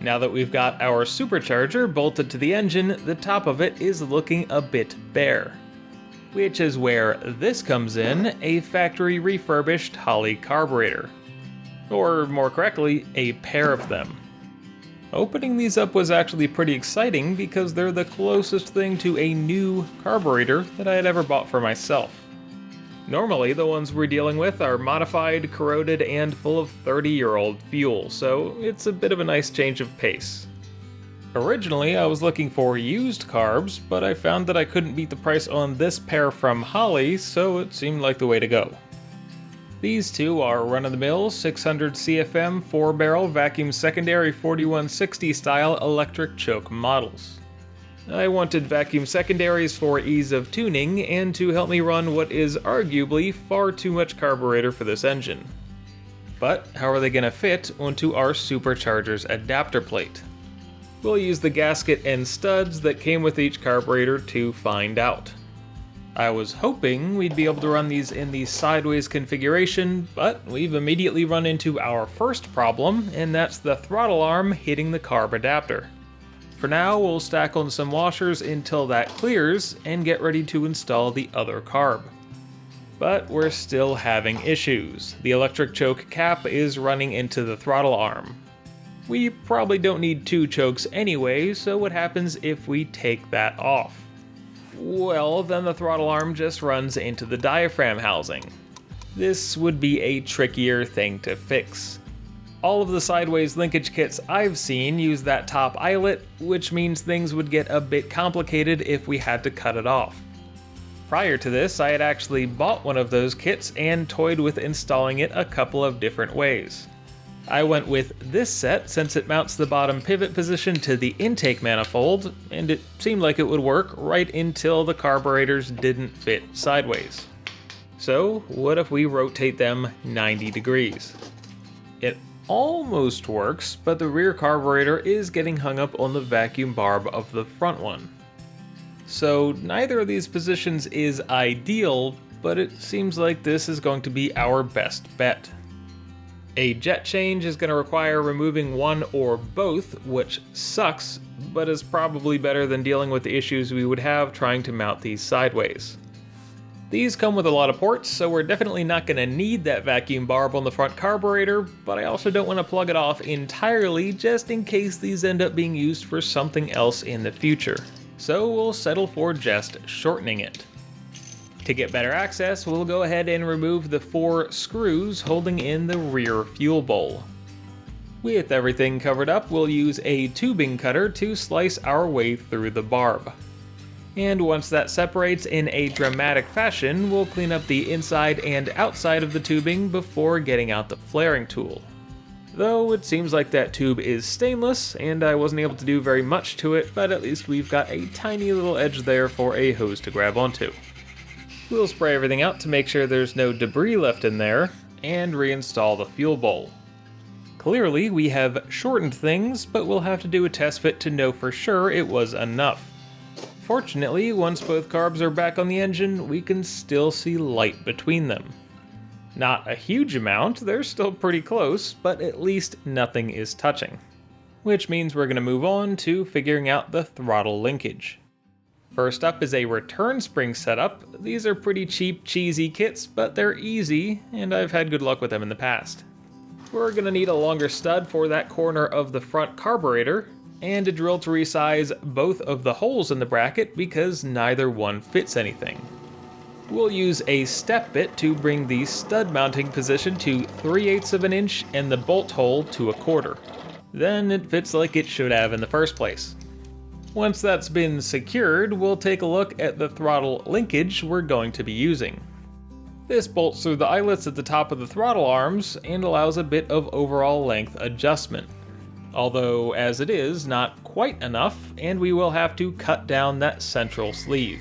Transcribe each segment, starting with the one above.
Now that we've got our supercharger bolted to the engine, the top of it is looking a bit bare. Which is where this comes in, a factory refurbished Holley carburetor. Or more correctly, a pair of them. Opening these up was actually pretty exciting because they're the closest thing to a new carburetor that I had ever bought for myself. Normally, the ones we're dealing with are modified, corroded, and full of 30-year-old fuel, so it's a bit of a nice change of pace. Originally, I was looking for used carbs, but I found that I couldn't beat the price on this pair from Holley, so it seemed like the way to go. These two are run-of-the-mill 600 CFM 4-barrel vacuum secondary 4160 style electric choke models. I wanted vacuum secondaries for ease of tuning and to help me run what is arguably far too much carburetor for this engine. But how are they going to fit onto our supercharger's adapter plate? We'll use the gasket and studs that came with each carburetor to find out. I was hoping we'd be able to run these in the sideways configuration, but we've immediately run into our first problem, and that's the throttle arm hitting the carb adapter. For now, we'll stack on some washers until that clears and get ready to install the other carb. But we're still having issues. The electric choke cap is running into the throttle arm. We probably don't need two chokes anyway, so what happens if we take that off? Well, then the throttle arm just runs into the diaphragm housing. This would be a trickier thing to fix. All of the sideways linkage kits I've seen use that top eyelet, which means things would get a bit complicated if we had to cut it off. Prior to this, I had actually bought one of those kits and toyed with installing it a couple of different ways. I went with this set since it mounts the bottom pivot position to the intake manifold, and it seemed like it would work right until the carburetors didn't fit sideways. So what if we rotate them 90 degrees? It almost works, but the rear carburetor is getting hung up on the vacuum barb of the front one. So neither of these positions is ideal, but it seems like this is going to be our best bet. A jet change is going to require removing one or both, which sucks, but is probably better than dealing with the issues we would have trying to mount these sideways. These come with a lot of ports, so we're definitely not going to need that vacuum barb on the front carburetor, but I also don't want to plug it off entirely just in case these end up being used for something else in the future. So we'll settle for just shortening it. To get better access, we'll go ahead and remove the 4 screws holding in the rear fuel bowl. With everything covered up, we'll use a tubing cutter to slice our way through the barb. And once that separates in a dramatic fashion, we'll clean up the inside and outside of the tubing before getting out the flaring tool. Though it seems like that tube is stainless, and I wasn't able to do very much to it, but at least we've got a tiny little edge there for a hose to grab onto. We'll spray everything out to make sure there's no debris left in there, and reinstall the fuel bowl. Clearly, we have shortened things, but we'll have to do a test fit to know for sure it was enough. Fortunately, once both carbs are back on the engine, we can still see light between them. Not a huge amount, they're still pretty close, but at least nothing is touching. Which means we're going to move on to figuring out the throttle linkage. First up is a return spring setup. These are pretty cheap, cheesy kits, but they're easy, and I've had good luck with them in the past. We're going to need a longer stud for that corner of the front carburetor, and a drill to resize both of the holes in the bracket because neither one fits anything. We'll use a step bit to bring the stud mounting position to 3/8 of an inch and the bolt hole to 1/4. Then it fits like it should have in the first place. Once that's been secured, we'll take a look at the throttle linkage we're going to be using. This bolts through the eyelets at the top of the throttle arms and allows a bit of overall length adjustment. Although, as it is, not quite enough, and we will have to cut down that central sleeve.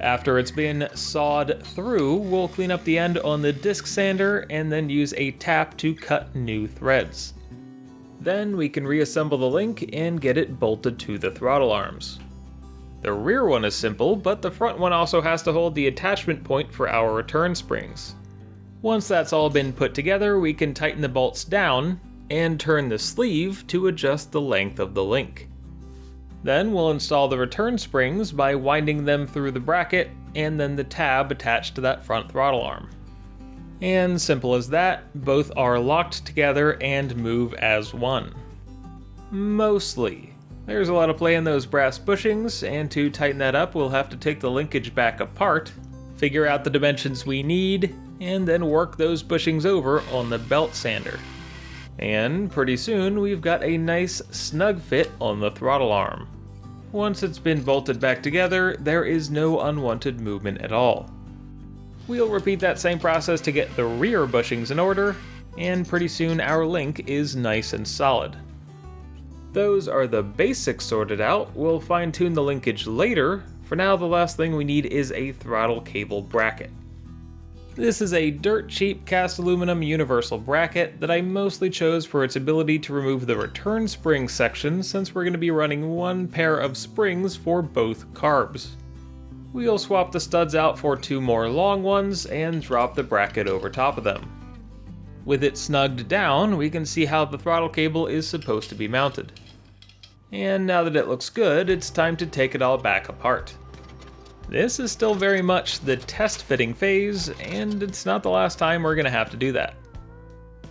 After it's been sawed through, we'll clean up the end on the disc sander and then use a tap to cut new threads. Then we can reassemble the link and get it bolted to the throttle arms. The rear one is simple, but the front one also has to hold the attachment point for our return springs. Once that's all been put together, we can tighten the bolts down, and turn the sleeve to adjust the length of the link. Then we'll install the return springs by winding them through the bracket and then the tab attached to that front throttle arm. And simple as that, both are locked together and move as one. Mostly. There's a lot of play in those brass bushings, and to tighten that up we'll have to take the linkage back apart, figure out the dimensions we need, and then work those bushings over on the belt sander. And pretty soon we've got a nice snug fit on the throttle arm. Once it's been bolted back together, there is no unwanted movement at all. We'll repeat that same process to get the rear bushings in order, and pretty soon our link is nice and solid. Those are the basics sorted out. We'll fine-tune the linkage later. For now, the last thing we need is a throttle cable bracket. This is a dirt cheap cast aluminum universal bracket that I mostly chose for its ability to remove the return spring section, since we're going to be running one pair of springs for both carbs. We'll swap the studs out for two more long ones and drop the bracket over top of them. With it snugged down, we can see how the throttle cable is supposed to be mounted. And now that it looks good, it's time to take it all back apart. This is still very much the test fitting phase, and it's not the last time we're going to have to do that.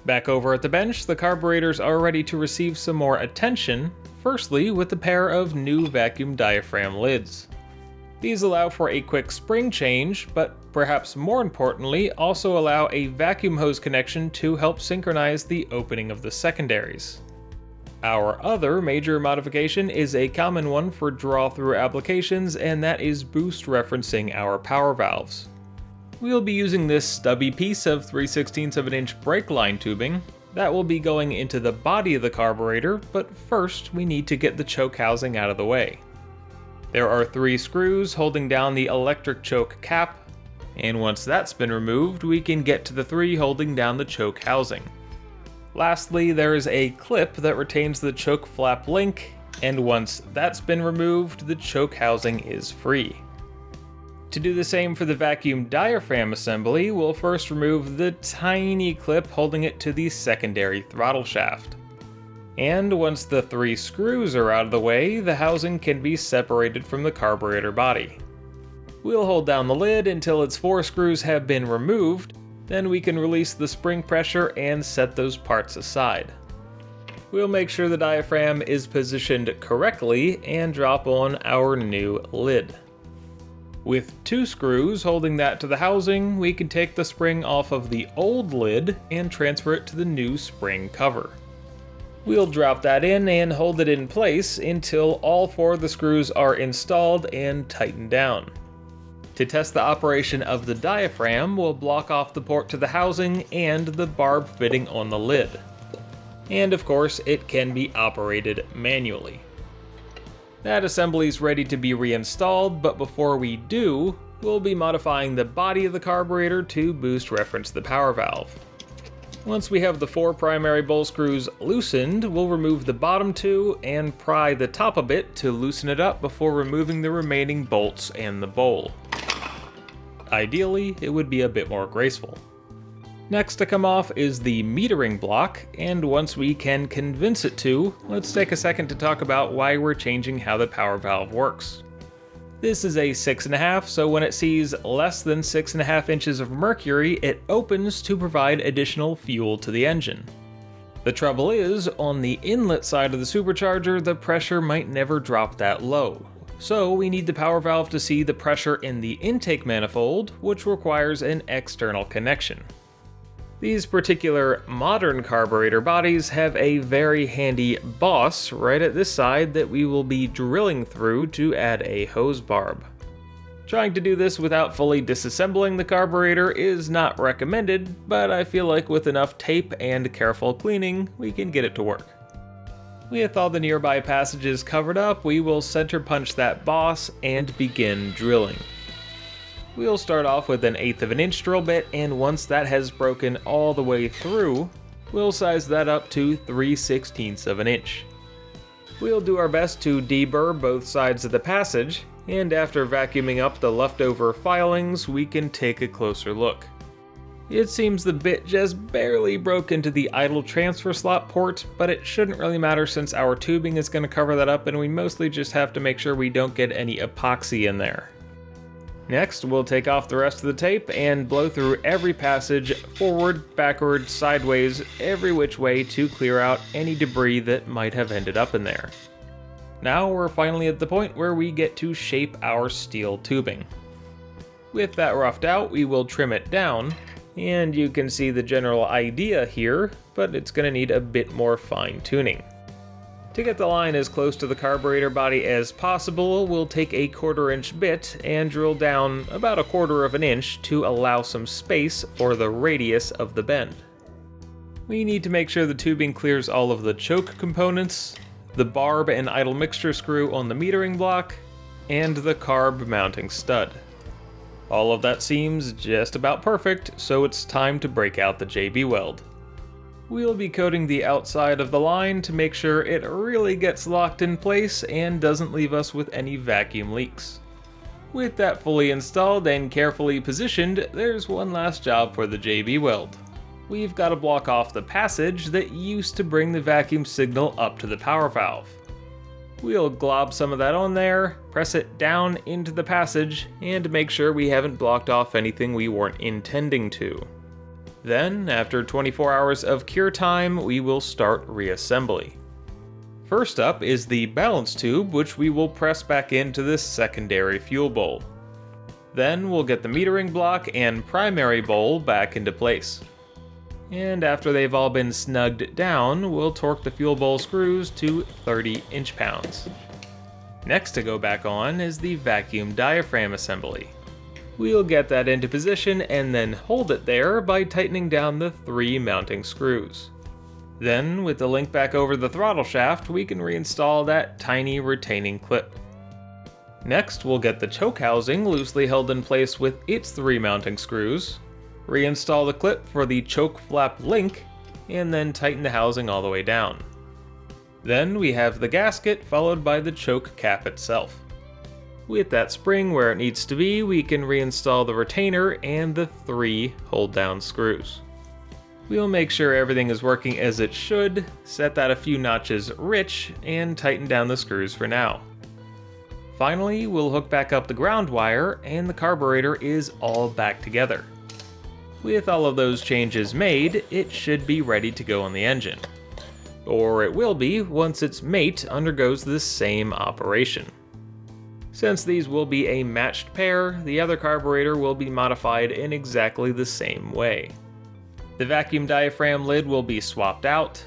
Back over at the bench, the carburetors are ready to receive some more attention, firstly with a pair of new vacuum diaphragm lids. These allow for a quick spring change, but perhaps more importantly, also allow a vacuum hose connection to help synchronize the opening of the secondaries. Our other major modification is a common one for draw-through applications, and that is boost referencing our power valves. We'll be using this stubby piece of 3/16 of an inch brake line tubing. That will be going into the body of the carburetor, but first we need to get the choke housing out of the way. There are 3 screws holding down the electric choke cap, and once that's been removed, we can get to the 3 holding down the choke housing. Lastly, there is a clip that retains the choke flap link, and once that's been removed, the choke housing is free. To do the same for the vacuum diaphragm assembly, we'll first remove the tiny clip holding it to the secondary throttle shaft. And once the 3 screws are out of the way, the housing can be separated from the carburetor body. We'll hold down the lid until its 4 screws have been removed, then we can release the spring pressure and set those parts aside. We'll make sure the diaphragm is positioned correctly and drop on our new lid. With 2 screws holding that to the housing, we can take the spring off of the old lid and transfer it to the new spring cover. We'll drop that in and hold it in place until all 4 of the screws are installed and tightened down. To test the operation of the diaphragm, we'll block off the port to the housing and the barb fitting on the lid. And of course, it can be operated manually. That assembly is ready to be reinstalled, but before we do, we'll be modifying the body of the carburetor to boost reference the power valve. Once we have the 4 primary bowl screws loosened, we'll remove the bottom 2 and pry the top a bit to loosen it up before removing the remaining bolts and the bowl. Ideally, it would be a bit more graceful. Next to come off is the metering block, and once we can convince it to, let's take a second to talk about why we're changing how the power valve works. This is a 6.5, so when it sees less than 6.5 inches of mercury, it opens to provide additional fuel to the engine. The trouble is, on the inlet side of the supercharger, the pressure might never drop that low. So we need the power valve to see the pressure in the intake manifold, which requires an external connection. These particular modern carburetor bodies have a very handy boss right at this side that we will be drilling through to add a hose barb. Trying to do this without fully disassembling the carburetor is not recommended, but I feel like with enough tape and careful cleaning, we can get it to work. With all the nearby passages covered up, we will center punch that boss and begin drilling. We'll start off with an 1/8 of an inch drill bit, and once that has broken all the way through, we'll size that up to 3/16 of an inch. We'll do our best to deburr both sides of the passage, and after vacuuming up the leftover filings, we can take a closer look. It seems the bit just barely broke into the idle transfer slot port, but it shouldn't really matter since our tubing is going to cover that up and we mostly just have to make sure we don't get any epoxy in there. Next, we'll take off the rest of the tape and blow through every passage, forward, backward, sideways, every which way to clear out any debris that might have ended up in there. Now we're finally at the point where we get to shape our steel tubing. With that roughed out, we will trim it down, and you can see the general idea here, but it's going to need a bit more fine-tuning. To get the line as close to the carburetor body as possible, we'll take a 1/4 inch bit and drill down about 1/4 inch to allow some space for the radius of the bend. We need to make sure the tubing clears all of the choke components, the barb and idle mixture screw on the metering block, and the carb mounting stud. All of that seems just about perfect, so it's time to break out the JB Weld. We'll be coating the outside of the line to make sure it really gets locked in place and doesn't leave us with any vacuum leaks. With that fully installed and carefully positioned, there's one last job for the JB Weld. We've got to block off the passage that used to bring the vacuum signal up to the power valve. We'll glob some of that on there, press it down into the passage, and make sure we haven't blocked off anything we weren't intending to. Then, after 24 hours of cure time, we will start reassembly. First up is the balance tube, which we will press back into this secondary fuel bowl. Then we'll get the metering block and primary bowl back into place. And after they've all been snugged down, we'll torque the fuel bowl screws to 30 inch-pounds. Next to go back on is the vacuum diaphragm assembly. We'll get that into position and then hold it there by tightening down the 3 mounting screws. Then, with the link back over the throttle shaft, we can reinstall that tiny retaining clip. Next, we'll get the choke housing loosely held in place with its 3 mounting screws, reinstall the clip for the choke flap link, and then tighten the housing all the way down. Then we have the gasket followed by the choke cap itself. With that spring where it needs to be, we can reinstall the retainer and the 3 hold-down screws. We'll make sure everything is working as it should, set that a few notches rich, and tighten down the screws for now. Finally, we'll hook back up the ground wire, and the carburetor is all back together. With all of those changes made, it should be ready to go on the engine. Or it will be once its mate undergoes the same operation. Since these will be a matched pair, the other carburetor will be modified in exactly the same way. The vacuum diaphragm lid will be swapped out.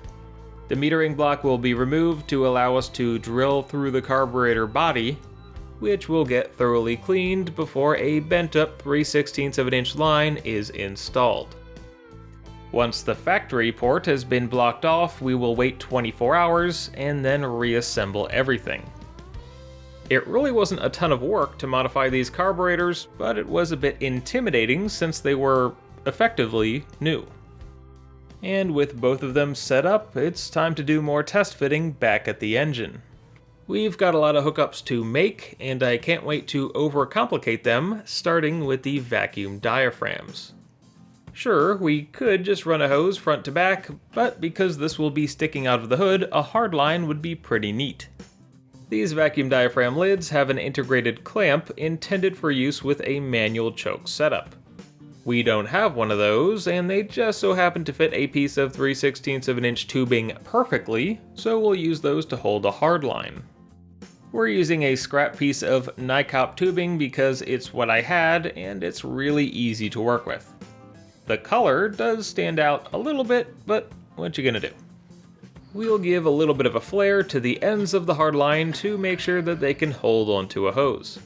The metering block will be removed to allow us to drill through the carburetor body, which will get thoroughly cleaned before a bent-up 3/16 inch line is installed. Once the factory port has been blocked off, we will wait 24 hours and then reassemble everything. It really wasn't a ton of work to modify these carburetors, but it was a bit intimidating since they were effectively new. And with both of them set up, it's time to do more test fitting back at the engine. We've got a lot of hookups to make, and I can't wait to overcomplicate them, starting with the vacuum diaphragms. Sure, we could just run a hose front to back, but because this will be sticking out of the hood, a hard line would be pretty neat. These vacuum diaphragm lids have an integrated clamp intended for use with a manual choke setup. We don't have one of those, and they just so happen to fit a piece of 3/16 inch tubing perfectly, so we'll use those to hold a hard line. We're using a scrap piece of Nycop tubing because it's what I had, and it's really easy to work with. The color does stand out a little bit, but what you gonna do? We'll give a little bit of a flare to the ends of the hard line to make sure that they can hold onto a hose.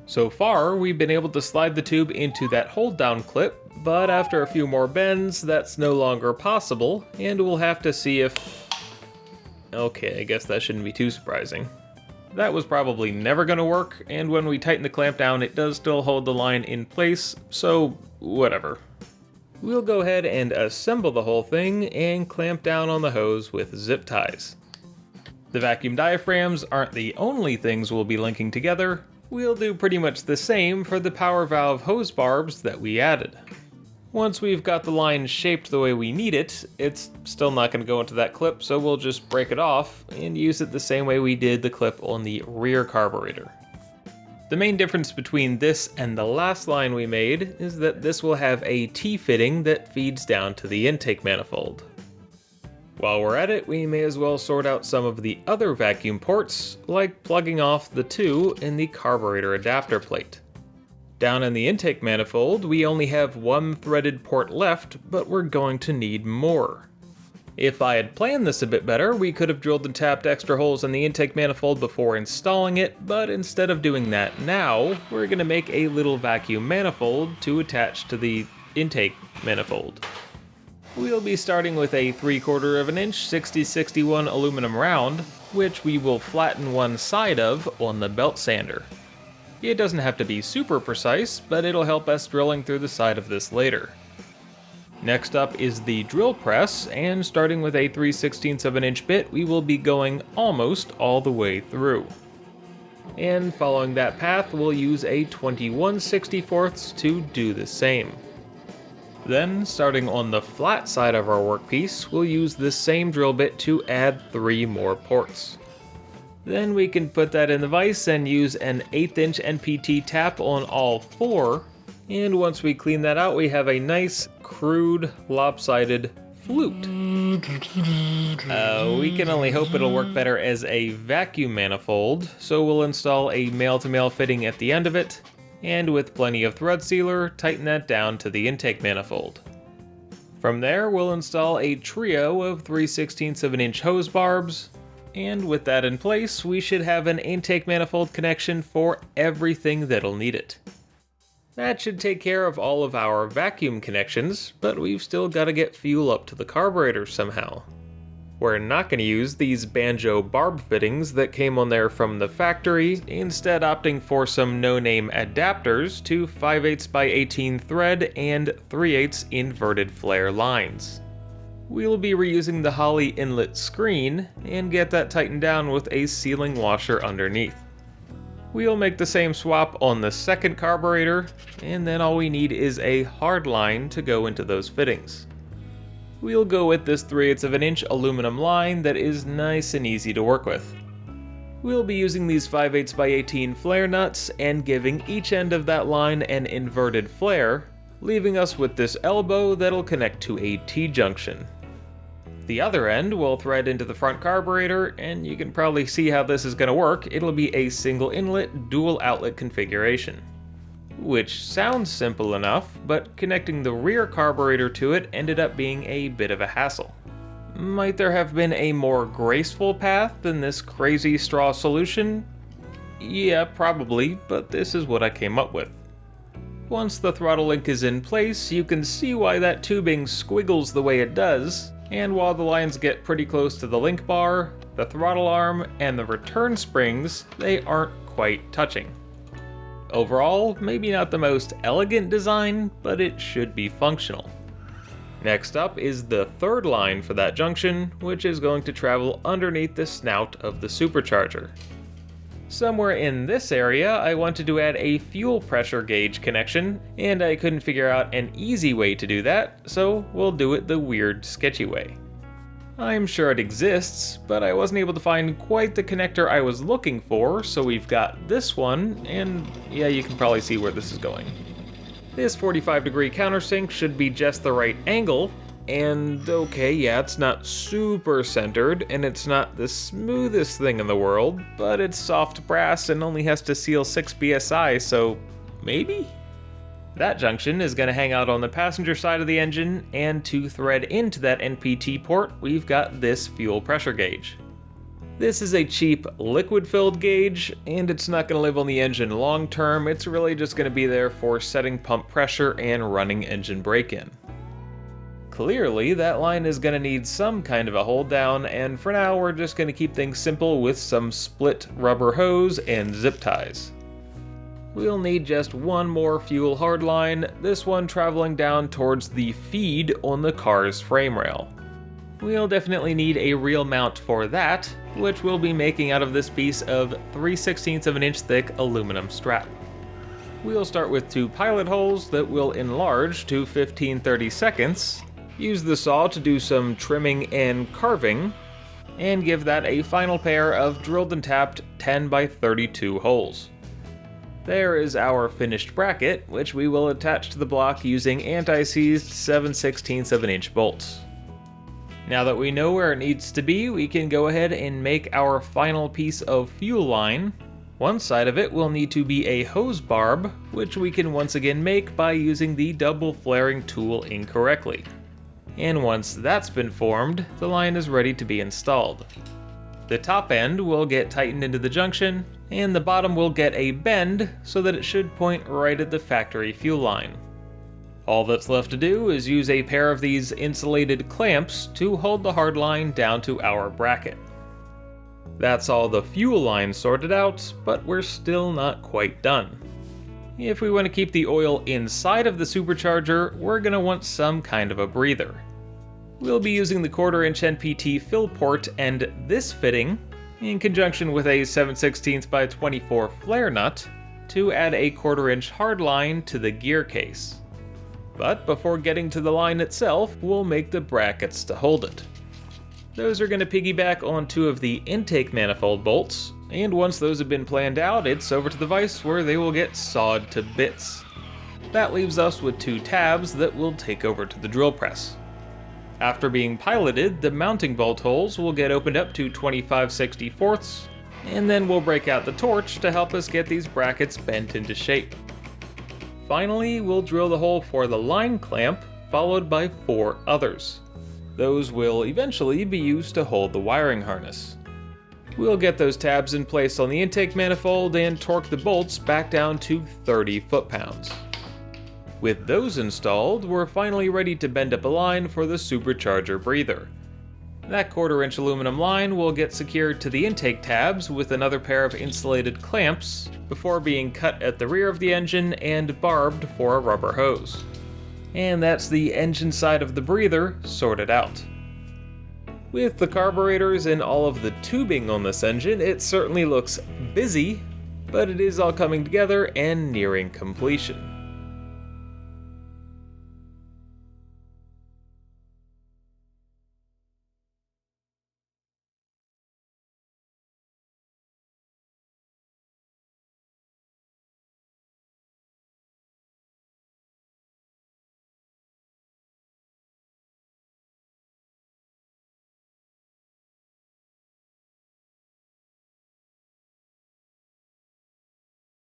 So far, we've been able to slide the tube into that hold-down clip, but after a few more bends, that's no longer possible, and we'll have to see if... Okay, I guess that shouldn't be too surprising. That was probably never gonna work, and when we tighten the clamp down, it does still hold the line in place, so whatever. We'll go ahead and assemble the whole thing and clamp down on the hose with zip ties. The vacuum diaphragms aren't the only things we'll be linking together. We'll do pretty much the same for the power valve hose barbs that we added. Once we've got the line shaped the way we need it, it's still not going to go into that clip, so we'll just break it off and use it the same way we did the clip on the rear carburetor. The main difference between this and the last line we made is that this will have a T-fitting that feeds down to the intake manifold. While we're at it, we may as well sort out some of the other vacuum ports, like plugging off the two in the carburetor adapter plate. Down in the intake manifold, we only have one threaded port left, but we're going to need more. If I had planned this a bit better, we could have drilled and tapped extra holes in the intake manifold before installing it, but instead of doing that now, we're going to make a little vacuum manifold to attach to the intake manifold. We'll be starting with a 3/4 of an inch 6061 aluminum round, which we will flatten one side of on the belt sander. It doesn't have to be super precise, but it'll help us drilling through the side of this later. Next up is the drill press, and starting with a 3/16 of an inch bit, we will be going almost all the way through. And following that path, we'll use a 21/64 to do the same. Then, starting on the flat side of our workpiece, we'll use the same drill bit to add 3 more ports. Then we can put that in the vise and use an 1/8 inch NPT tap on all 4, and once we clean that out, we have a nice, crude, lopsided flute. We can only hope it'll work better as a vacuum manifold, so we'll install a male-to-male fitting at the end of it, and with plenty of thread sealer, tighten that down to the intake manifold. From there, we'll install a trio of 3/16 of an inch hose barbs, and with that in place, we should have an intake manifold connection for everything that'll need it. That should take care of all of our vacuum connections, but we've still got to get fuel up to the carburetor somehow. We're not going to use these Banjo barb fittings that came on there from the factory, instead opting for some no-name adapters to 5/8 by 18 thread and 3/8 inverted flare lines. We'll be reusing the Holley inlet screen and get that tightened down with a sealing washer underneath. We'll make the same swap on the second carburetor, and then all we need is a hard line to go into those fittings. We'll go with this 3/8 of an inch aluminum line that is nice and easy to work with. We'll be using these 5/8 by 18 flare nuts and giving each end of that line an inverted flare, leaving us with this elbow that'll connect to a T-junction. The other end will thread into the front carburetor, and you can probably see how this is going to work. It'll be a single inlet, dual outlet configuration. Which sounds simple enough, but connecting the rear carburetor to it ended up being a bit of a hassle. Might there have been a more graceful path than this crazy straw solution? Yeah, probably, but this is what I came up with. Once the throttle link is in place, you can see why that tubing squiggles the way it does, and while the lines get pretty close to the link bar, the throttle arm, and the return springs, they aren't quite touching. Overall, maybe not the most elegant design, but it should be functional. Next up is the third line for that junction, which is going to travel underneath the snout of the supercharger. Somewhere in this area, I wanted to add a fuel pressure gauge connection, and I couldn't figure out an easy way to do that, so we'll do it the weird, sketchy way. I'm sure it exists, but I wasn't able to find quite the connector I was looking for, so we've got this one, and yeah, you can probably see where this is going. This 45-degree countersink should be just the right angle, and okay, yeah, it's not super centered, and it's not the smoothest thing in the world, but it's soft brass and only has to seal 6 psi, so maybe? That junction is going to hang out on the passenger side of the engine, and to thread into that NPT port, we've got this fuel pressure gauge. This is a cheap liquid-filled gauge, and it's not going to live on the engine long term. It's really just going to be there for setting pump pressure and running engine break-in. Clearly, that line is going to need some kind of a hold down, and for now we're just going to keep things simple with some split rubber hose and zip ties. We'll need just one more fuel hard line, this one traveling down towards the feed on the car's frame rail. We'll definitely need a real mount for that, which we'll be making out of this piece of 3/16 of an inch thick aluminum strap. We'll start with 2 pilot holes that will enlarge to 15-30 seconds, use the saw to do some trimming and carving, and give that a final pair of drilled and tapped 10 by 32 holes. There is our finished bracket, which we will attach to the block using anti-seized 7/16 of an inch bolts. Now that we know where it needs to be, we can go ahead and make our final piece of fuel line. One side of it will need to be a hose barb, which we can once again make by using the double flaring tool incorrectly. And once that's been formed, the line is ready to be installed. The top end will get tightened into the junction, and the bottom will get a bend so that it should point right at the factory fuel line. All that's left to do is use a pair of these insulated clamps to hold the hard line down to our bracket. That's all the fuel line sorted out, but we're still not quite done. If we want to keep the oil inside of the supercharger, we're going to want some kind of a breather. We'll be using the 1/4" NPT fill port and this fitting, in conjunction with a 7/16 by 24 flare nut, to add a 1/4" hard line to the gear case. But before getting to the line itself, we'll make the brackets to hold it. Those are going to piggyback on 2 of the intake manifold bolts, and once those have been planned out, it's over to the vise where they will get sawed to bits. That leaves us with 2 tabs that we'll take over to the drill press. After being piloted, the mounting bolt holes will get opened up to 25/64, and then we'll break out the torch to help us get these brackets bent into shape. Finally, we'll drill the hole for the line clamp, followed by 4 others. Those will eventually be used to hold the wiring harness. We'll get those tabs in place on the intake manifold and torque the bolts back down to 30 foot-pounds. With those installed, we're finally ready to bend up a line for the supercharger breather. That 1/4" aluminum line will get secured to the intake tabs with another pair of insulated clamps before being cut at the rear of the engine and barbed for a rubber hose. And that's the engine side of the breather sorted out. With the carburetors and all of the tubing on this engine, it certainly looks busy, but it is all coming together and nearing completion.